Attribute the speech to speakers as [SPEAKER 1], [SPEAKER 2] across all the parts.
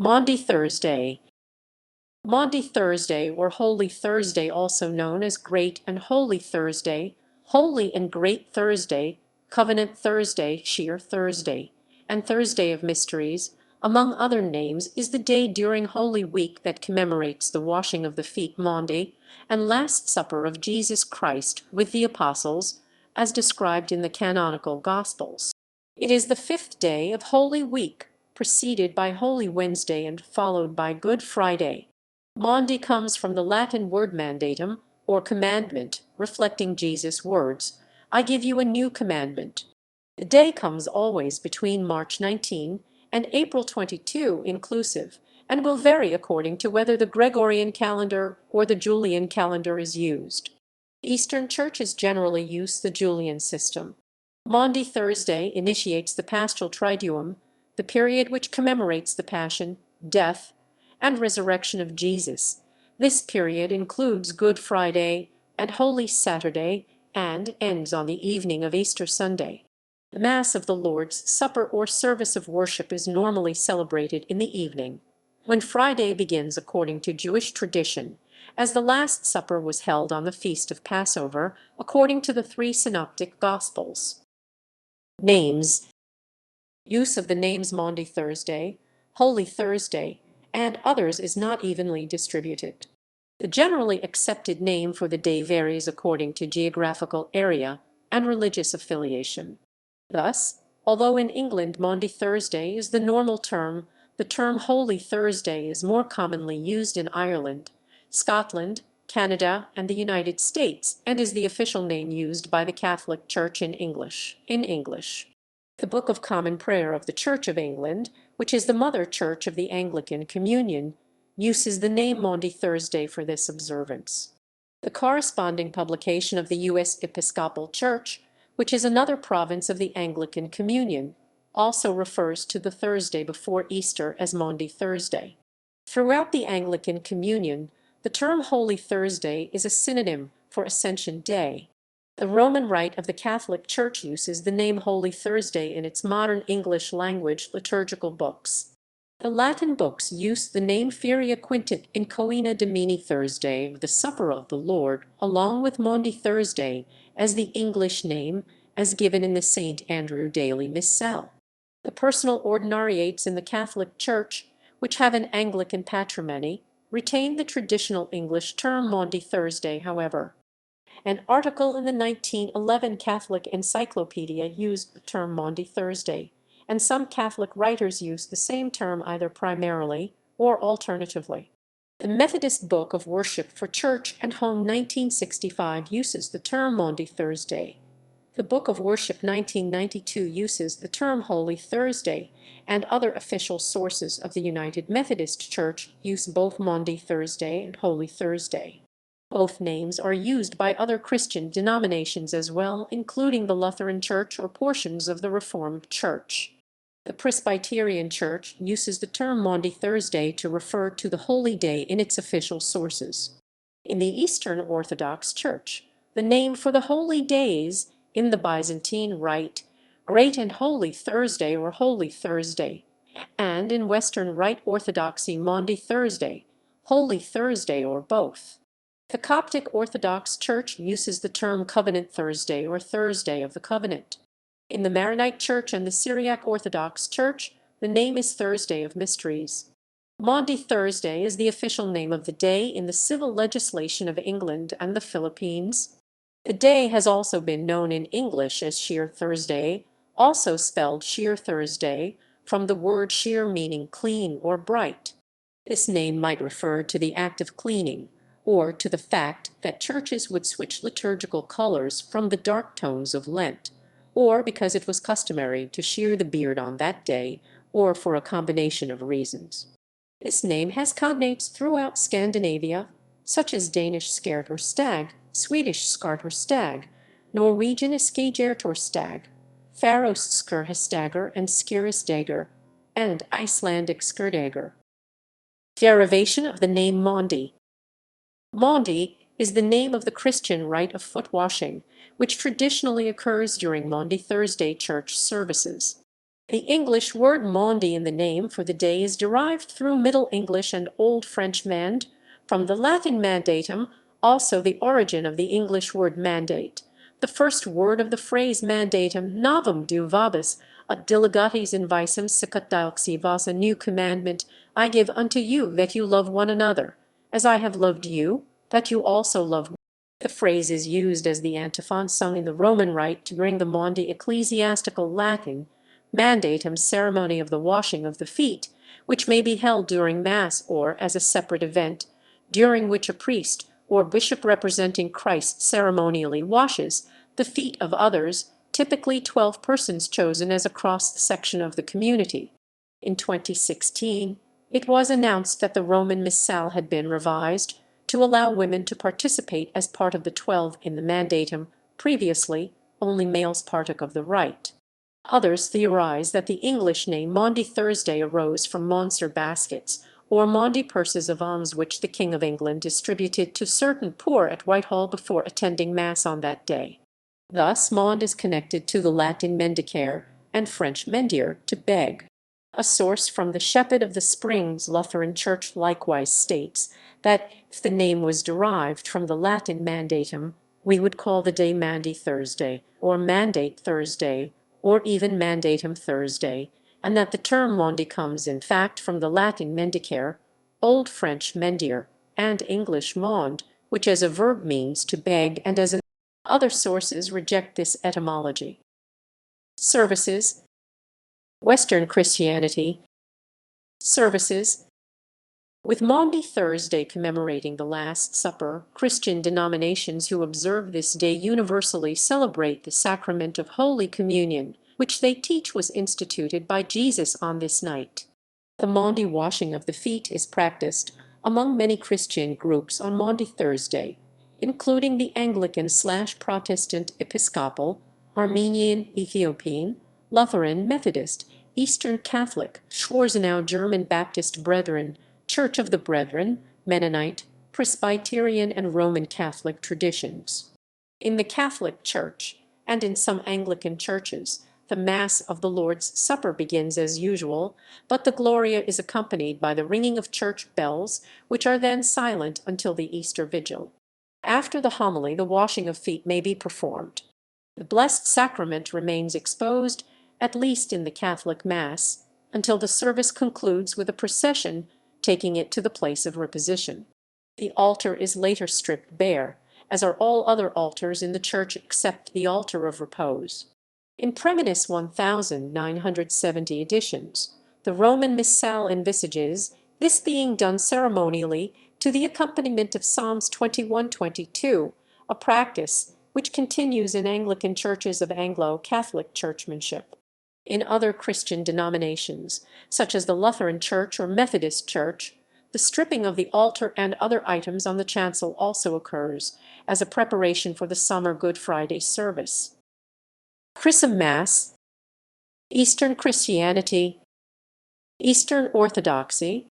[SPEAKER 1] Maundy Thursday. Maundy Thursday or Holy Thursday, also known as Great and Holy Thursday, Holy and Great Thursday, Covenant Thursday, Sheer Thursday, and Thursday of Mysteries, among other names, is the day during Holy Week that commemorates the washing of the feet Maundy and Last Supper of Jesus Christ with the Apostles, as described in the canonical Gospels. It is the fifth day of Holy Week, preceded by Holy Wednesday and followed by Good Friday. Maundy comes from the Latin word mandatum, or commandment, reflecting Jesus' words, "I give you a new commandment." The day comes always between March 19 and April 22 inclusive, and will vary according to whether the Gregorian calendar or the Julian calendar is used. Eastern churches generally use the Julian system. Maundy Thursday initiates the Pastoral Triduum, the period which commemorates the Passion, death, and resurrection of Jesus. This period includes Good Friday and Holy Saturday and ends on the evening of Easter Sunday. The Mass of the Lord's Supper or service of worship is normally celebrated in the evening, when Friday begins according to Jewish tradition, as the Last Supper was held on the feast of Passover according to the three Synoptic Gospels. Names. Use of the names Maundy Thursday, Holy Thursday, and others is not evenly distributed. The generally accepted name for the day varies according to geographical area and religious affiliation. Thus, although in England Maundy Thursday is the normal term, the term Holy Thursday is more commonly used in Ireland, Scotland, Canada, and the United States, and is the official name used by the Catholic Church in English. The Book of Common Prayer of the Church of England, which is the mother church of the Anglican Communion, uses the name Maundy Thursday for this observance. The corresponding publication of the U.S. Episcopal Church, which is another province of the Anglican Communion, also refers to the Thursday before Easter as Maundy Thursday. Throughout the Anglican Communion, the term Holy Thursday is a synonym for Ascension Day. The Roman Rite of the Catholic Church uses the name Holy Thursday in its modern English language liturgical books. The Latin books use the name Feria Quintet in Coena Domini Thursday of the Supper of the Lord, along with Maundy Thursday as the English name, as given in the St. Andrew Daily Missal. The personal ordinariates in the Catholic Church, which have an Anglican patrimony, retain the traditional English term Maundy Thursday, however. An article in the 1911 Catholic Encyclopedia used the term Maundy Thursday, and some Catholic writers use the same term either primarily or alternatively. The Methodist Book of Worship for Church and Home 1965 uses the term Maundy Thursday. The Book of Worship 1992 uses the term Holy Thursday, and other official sources of the United Methodist Church use both Maundy Thursday and Holy Thursday. Both names are used by other Christian denominations as well, including the Lutheran Church or portions of the Reformed Church. The Presbyterian Church uses the term Maundy Thursday to refer to the holy day in its official sources. In the Eastern Orthodox Church, the name for the holy days in the Byzantine Rite, Great and Holy Thursday or Holy Thursday, and in Western Rite Orthodoxy Maundy Thursday, Holy Thursday, or both. The Coptic Orthodox Church uses the term Covenant Thursday or Thursday of the Covenant. In the Maronite Church and the Syriac Orthodox Church, the name is Thursday of Mysteries. Maundy Thursday is the official name of the day in the civil legislation of England and the Philippines. The day has also been known in English as Sheer Thursday, also spelled Sheer Thursday, from the word sheer meaning clean or bright. This name might refer to the act of cleaning, or to the fact that churches would switch liturgical colors from the dark tones of Lent, or because it was customary to shear the beard on that day, or for a combination of reasons. This name has cognates throughout Scandinavia, such as Danish skærtorsdag, Swedish skartorsdag, Norwegian skærtorsdag, Faroes skurhestager and skirisdager, and Icelandic skurdager. Derivation of the name Maundy. Maundy is the name of the Christian rite of foot washing, which traditionally occurs during Maundy Thursday church services. The English word Maundy in the name for the day is derived through Middle English and Old French mand, from the Latin mandatum, also the origin of the English word mandate. The first word of the phrase mandatum novum do vobis, ad delegatis invisum sicut dioxi vos, a new commandment I give unto you, that you love one another, as I have loved you, that you also love. The phrase is used as the antiphon sung in the Roman Rite to bring the Maundy ecclesiastical Latin mandatum ceremony of the washing of the feet, which may be held during Mass or as a separate event, during which a priest or bishop representing Christ ceremonially washes the feet of others, typically 12 persons chosen as a cross-section of the community. In 2016, it was announced that the Roman Missal had been revised to allow women to participate as part of the 12 in the mandatum. Previously, only males partook of the rite. Others theorize that the English name Maundy Thursday arose from Maunser baskets, or Maundy purses of alms, which the King of England distributed to certain poor at Whitehall before attending Mass on that day. Thus Maund is connected to the Latin mendicare and French mendier, to beg. A source from the Shepherd of the Springs Lutheran Church likewise states that if the name was derived from the Latin mandatum, we would call the day Maundy Thursday, or Mandate Thursday, or even Mandatum Thursday, and that the term Maundy comes in fact from the Latin mendicare, Old French mendier, and English maund, which as a verb means to beg, and as other sources reject this etymology. Services. Western Christianity. Services. With Maundy Thursday commemorating the Last Supper, Christian denominations who observe this day universally celebrate the sacrament of Holy Communion, which they teach was instituted by Jesus on this night. The Maundy washing of the feet is practiced among many Christian groups on Maundy Thursday, including the Anglican/Protestant, Episcopal, Armenian, Ethiopian, Lutheran, Methodist, Eastern Catholic, Schwarzenau German Baptist Brethren, Church of the Brethren, Mennonite, Presbyterian, and Roman Catholic traditions. In the Catholic Church, and in some Anglican churches, the Mass of the Lord's Supper begins as usual, but the Gloria is accompanied by the ringing of church bells, which are then silent until the Easter Vigil. After the homily, the washing of feet may be performed. The Blessed Sacrament remains exposed, at least in the Catholic Mass, until the service concludes with a procession taking it to the place of reposition. The altar is later stripped bare, as are all other altars in the church except the altar of repose. In Preminis 1970 editions, the Roman Missal envisages this being done ceremonially to the accompaniment of Psalms 21-22, a practice which continues in Anglican churches of Anglo-Catholic churchmanship. In other Christian denominations, such as the Lutheran Church or Methodist Church, the stripping of the altar and other items on the chancel also occurs, as a preparation for the summer Good Friday service. Chrism Mass. Eastern Christianity. Eastern Orthodoxy.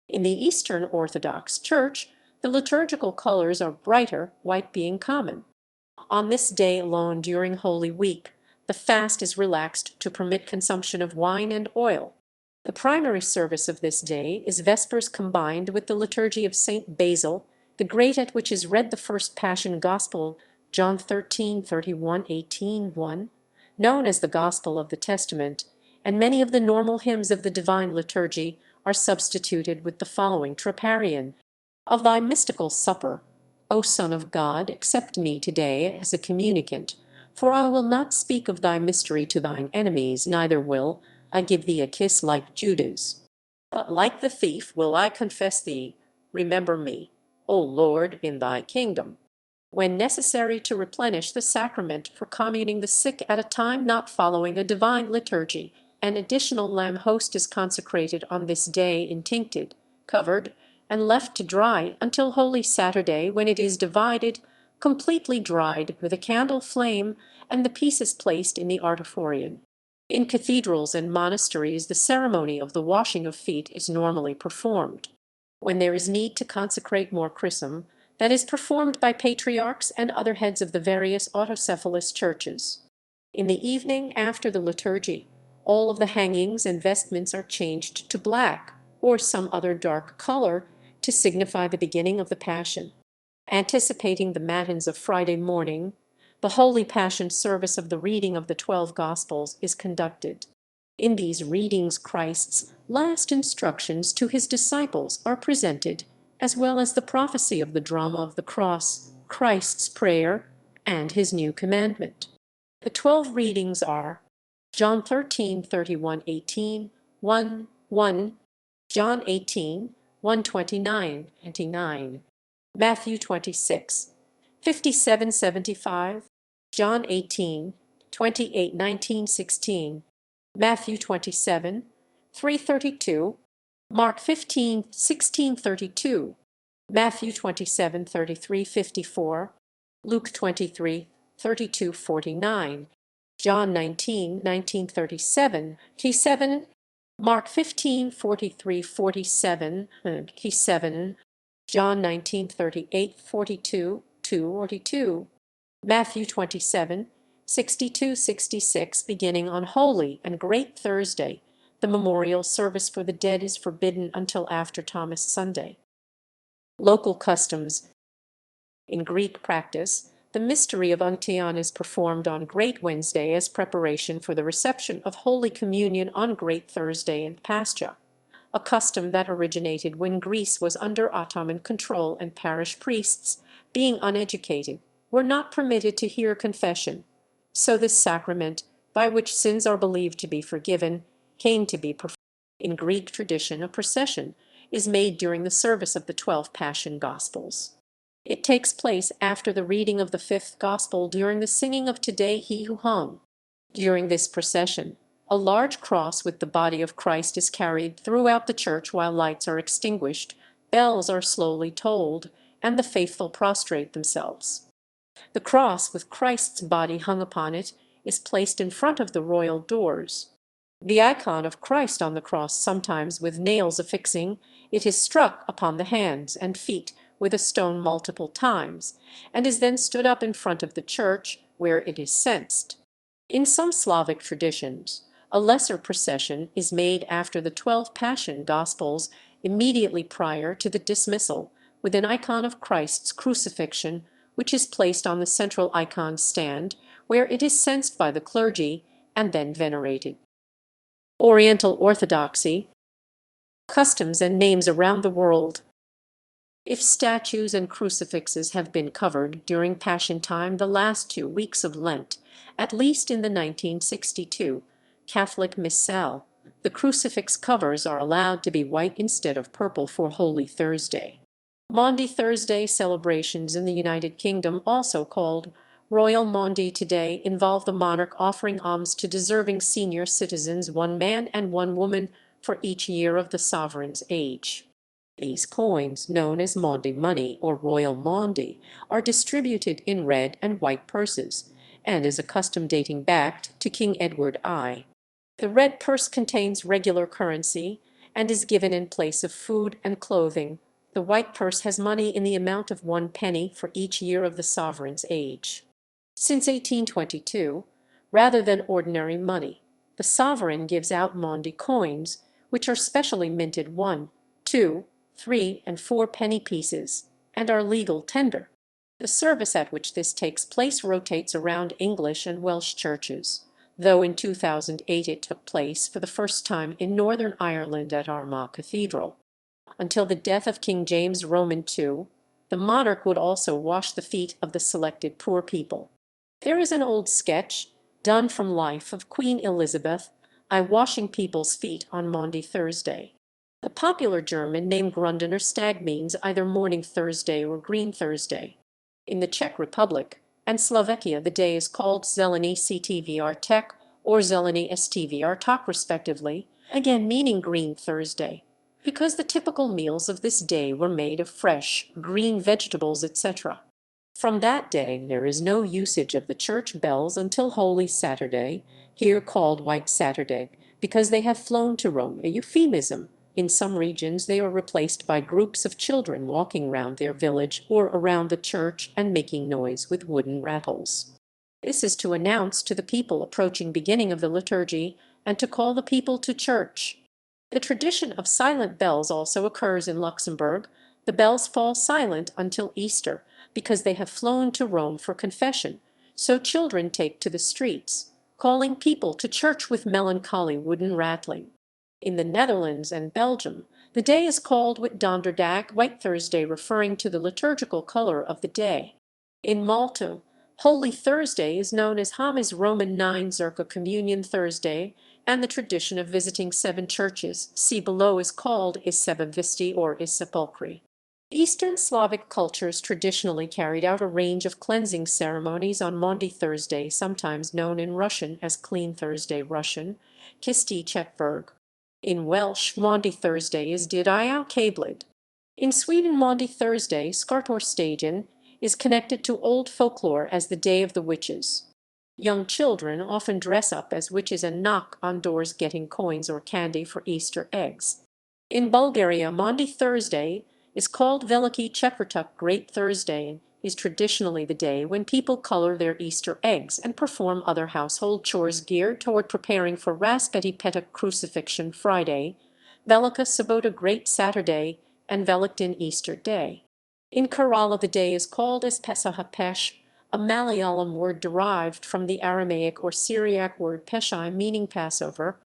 [SPEAKER 1] In the Eastern Orthodox Church, the liturgical colors are brighter, white being common. On this day alone during Holy Week, the fast is relaxed to permit consumption of wine and oil. The primary service of this day is Vespers combined with the liturgy of St. Basil the Great, at which is read the first Passion Gospel, John 13:31-18:1, known as the Gospel of the Testament, and many of the normal hymns of the Divine Liturgy are substituted with the following troparion. Of thy mystical supper, O Son of God, accept me today as a communicant, for I will not speak of thy mystery to thine enemies, neither will I give thee a kiss like Judas. But like the thief will I confess thee. Remember me, O Lord, in thy kingdom. When necessary to replenish the sacrament for communing the sick at a time not following a divine liturgy, an additional lamb host is consecrated on this day, intincted, covered, and left to dry until Holy Saturday, when it is divided, completely dried, with a candle flame, and the pieces placed in the artiforion. In cathedrals and monasteries, the ceremony of the washing of feet is normally performed. When there is need to consecrate more chrism, that is performed by patriarchs and other heads of the various autocephalous churches. In the evening after the liturgy, All of the hangings and vestments are changed to black or some other dark color to signify the beginning of the Passion. Anticipating the matins of Friday morning, the Holy Passion service of the reading of the 12 Gospels is conducted. In these readings Christ's last instructions to his disciples are presented, as well as the prophecy of the drama of the cross, Christ's prayer, and his new commandment. The 12 readings are John 13:31-18, 1, 1, John 18:129, 29, Matthew 26:57-75, John 18:28-19, 16, Matthew 27:3-32, Mark 15:16-32, Matthew 27:33-54, Luke 23:32-49, John 19:19-37, 7, Mark 15:43-47, 7, John 19:38-42, 42, Matthew 27:62-66. Beginning on Holy and Great Thursday, the memorial service for the dead is forbidden until after Thomas Sunday. Local customs. In Greek practice, the mystery of Unction is performed on Great Wednesday as preparation for the reception of Holy Communion on Great Thursday and Pascha, a custom that originated when Greece was under Ottoman control and parish priests, being uneducated, were not permitted to hear confession. So this sacrament, by which sins are believed to be forgiven, came to be performed. In Greek tradition, a procession is made during the service of the 12 Passion Gospels. It takes place after the reading of the 5th Gospel during the singing of Today He Who Hung. During this procession, a large cross with the body of Christ is carried throughout the church while lights are extinguished, bells are slowly tolled, and the faithful prostrate themselves. The cross with Christ's body hung upon it is placed in front of the royal doors. The icon of Christ on the cross, sometimes with nails affixing, it is struck upon the hands and feet with a stone multiple times, and is then stood up in front of the church, where it is censed. In some Slavic traditions, a lesser procession is made after the 12 Passion Gospels immediately prior to the dismissal, with an icon of Christ's crucifixion, which is placed on the central icon stand, where it is censed by the clergy and then venerated. Oriental Orthodoxy. Customs and names around the world. If statues and crucifixes have been covered during Passion time the last 2 weeks of Lent, at least in the 1962 Catholic Missal, the crucifix covers are allowed to be white instead of purple for Holy Thursday. Maundy Thursday celebrations in the United Kingdom, also called Royal Maundy Today, involve the monarch offering alms to deserving senior citizens, one man and one woman, for each year of the sovereign's age. These coins, known as Maundy money or Royal Maundy, are distributed in red and white purses, and is a custom dating back to King Edward I. The red purse contains regular currency and is given in place of food and clothing. The white purse has money in the amount of 1 penny for each year of the sovereign's age. Since 1822, rather than ordinary money, the sovereign gives out Maundy coins, which are specially minted 1, 2, 3, and 4 penny pieces, and are legal tender. The service at which this takes place rotates around English and Welsh churches, though in 2008 it took place for the first time in Northern Ireland at Armagh Cathedral. Until the death of King James Roman II, the monarch would also wash the feet of the selected poor people. There is an old sketch, done from life of Queen Elizabeth, washing people's feet on Maundy Thursday. The popular German name Grundener Stag means either Morning Thursday or Green Thursday. In the Czech Republic and Slovakia, the day is called Zelený Čtvrtek or Zelený Čtvrtok respectively, again meaning Green Thursday, because the typical meals of this day were made of fresh, green vegetables, etc. From that day there is no usage of the church bells until Holy Saturday, here called White Saturday, because they have flown to Rome, a euphemism. In some regions they are replaced by groups of children walking round their village or around the church and making noise with wooden rattles. This is to announce to the people approaching beginning of the liturgy and to call the people to church. The tradition of silent bells also occurs in Luxembourg. The bells fall silent until Easter, because they have flown to Rome for confession, so children take to the streets, calling people to church with melancholy wooden rattling. In the Netherlands and Belgium, the day is called Wit Donderdag, White Thursday, referring to the liturgical color of the day. In Malta, Holy Thursday is known as Hamas Roman 9 Zerka Communion Thursday, and the tradition of visiting 7 churches, see below, is called Is Sebavisti or Is Sepulchri. Eastern Slavic cultures traditionally carried out a range of cleansing ceremonies on Maundy Thursday, sometimes known in Russian as Clean Thursday Russian, Kisti Chetverg. In Welsh, Maundy Thursday is Didiau Cablid. In Sweden, Maundy Thursday, Skartorstagen, is connected to old folklore as the Day of the Witches. Young children often dress up as witches and knock on doors getting coins or candy for Easter eggs. In Bulgaria, Maundy Thursday is called Veliki Chetvrtak, Great Thursday, and is traditionally the day when people color their Easter eggs and perform other household chores geared toward preparing for Raspeti Petak Crucifixion Friday, Velika Sobota Great Saturday, and Velikdan Easter Day. In Kerala, the day is called as Pesach Pesh, a Malayalam word derived from the Aramaic or Syriac word Peshai meaning Passover.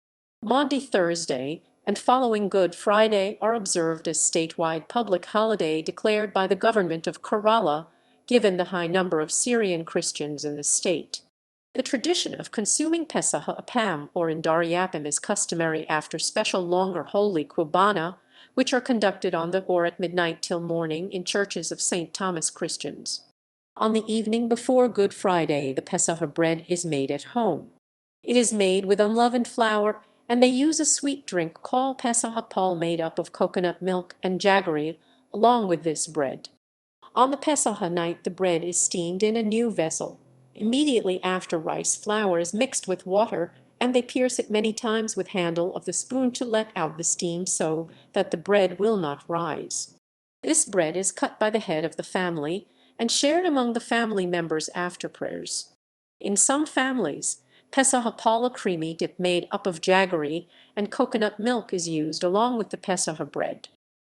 [SPEAKER 1] Maundy Thursday and following Good Friday are observed as statewide public holiday declared by the government of Kerala, given the high number of Syrian Christians in the state. The tradition of consuming Pesach Apam or Indariapam is customary after special longer holy Qurbana, which are conducted on the or at midnight till morning in churches of St. Thomas Christians. On the evening before Good Friday, the Pesach bread is made at home. It is made with unleavened flour, and they use a sweet drink called Pesach Paul made up of coconut milk and jaggery along with this bread. On the Pesach night, the bread is steamed in a new vessel. Immediately after, rice flour is mixed with water, and they pierce it many times with handle of the spoon to let out the steam so that the bread will not rise. This bread is cut by the head of the family and shared among the family members after prayers. In some families, Pesach Paula creamy dip made up of jaggery and coconut milk is used along with the Pesach bread.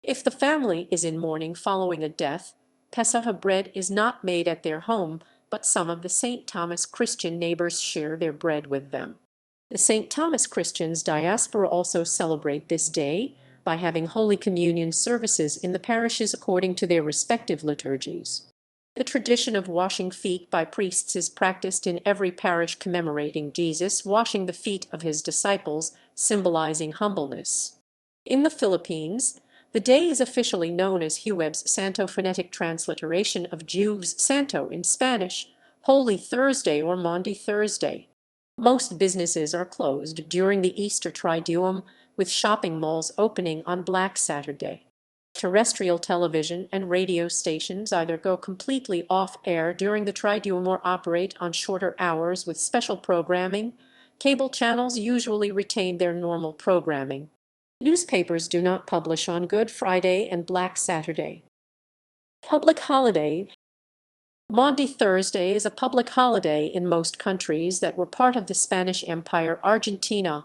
[SPEAKER 1] If the family is in mourning following a death, Pesach bread is not made at their home, but some of the St. Thomas Christian neighbors share their bread with them. The St. Thomas Christians diaspora also celebrate this day by having Holy Communion services in the parishes according to their respective liturgies. The tradition of washing feet by priests is practiced in every parish, commemorating Jesus washing the feet of his disciples, symbolizing humbleness. In the Philippines, the day is officially known as Huweb's Santo, phonetic transliteration of Juve's Santo in Spanish, Holy Thursday or Maundy Thursday. Most businesses are closed during the Easter Triduum, with shopping malls opening on Black Saturday. Terrestrial television and radio stations either go completely off air during the Triduum or operate on shorter hours with special programming. Cable channels usually retain their normal programming. Newspapers do not publish on Good Friday and Black Saturday. Public holiday. Maundy Thursday is a public holiday in most countries that were part of the Spanish Empire: Argentina,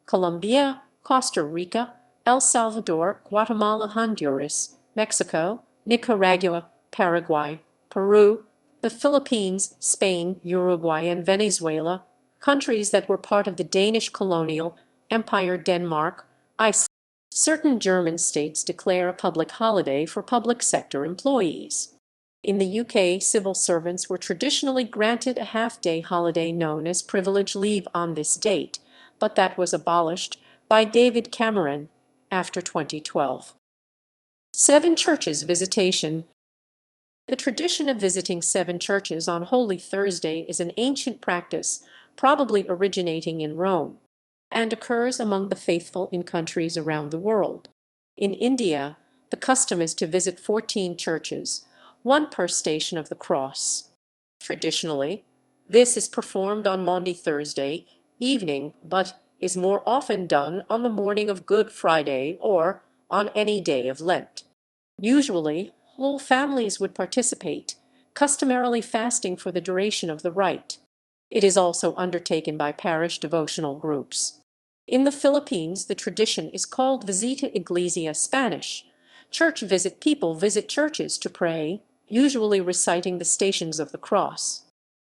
[SPEAKER 1] Colombia, Costa Rica, El Salvador, Guatemala, Honduras, Mexico, Nicaragua, Paraguay, Peru, the Philippines, Spain, Uruguay, and Venezuela, countries that were part of the Danish colonial empire, Denmark, Iceland. Certain German states declare a public holiday for public sector employees. In the UK, civil servants were traditionally granted a half-day holiday known as privilege leave on this date, but that was abolished by David Cameron after 2012. 7 churches visitation. The tradition of visiting 7 churches on Holy Thursday is an ancient practice, probably originating in Rome, and occurs among the faithful in countries around the world. In India, the custom is to visit 14 churches, 1 per Station of the Cross. Traditionally, this is performed on Maundy Thursday evening, but is more often done on the morning of Good Friday or on any day of Lent. Usually, whole families would participate, customarily fasting for the duration of the rite. It is also undertaken by parish devotional groups. In the Philippines, the tradition is called Visita Iglesia Spanish. Church visit people visit churches to pray, usually reciting the Stations of the Cross.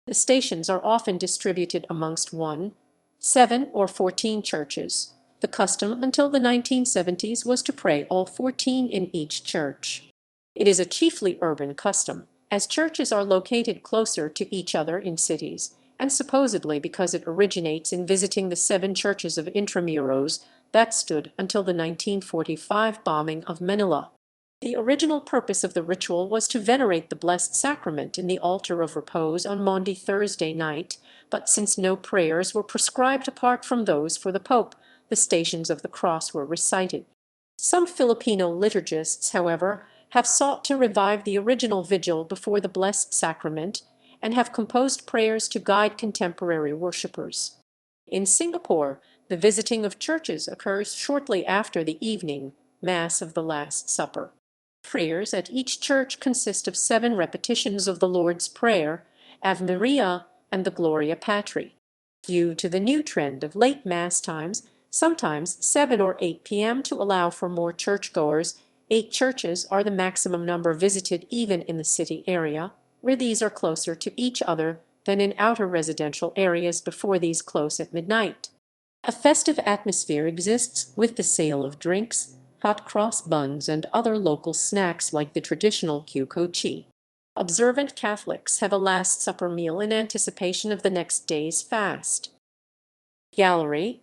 [SPEAKER 1] The stations are often distributed amongst 1, 7, or 14 churches. The custom until the 1970s was to pray all 14 in each church. It is a chiefly urban custom, as churches are located closer to each other in cities, and supposedly because it originates in visiting the 7 churches of Intramuros that stood until the 1945 bombing of Manila. The original purpose of the ritual was to venerate the Blessed Sacrament in the altar of repose on Maundy Thursday night, but since no prayers were prescribed apart from those for the Pope, the Stations of the Cross were recited. Some Filipino liturgists, however, have sought to revive the original vigil before the Blessed Sacrament and have composed prayers to guide contemporary worshippers. In Singapore, the visiting of churches occurs shortly after the evening Mass of the Last Supper. Prayers at each church consist of 7 repetitions of the Lord's Prayer, Ave Maria, and the Gloria Patri. Due to the new trend of late Mass times, sometimes 7 or 8 p.m. to allow for more churchgoers, 8 churches are the maximum number visited even in the city area, where these are closer to each other than in outer residential areas before these close at midnight. A festive atmosphere exists with the sale of drinks, hot cross buns, and other local snacks like the traditional kukochi. Observant Catholics have a Last Supper meal in anticipation of the next day's fast. Gallery,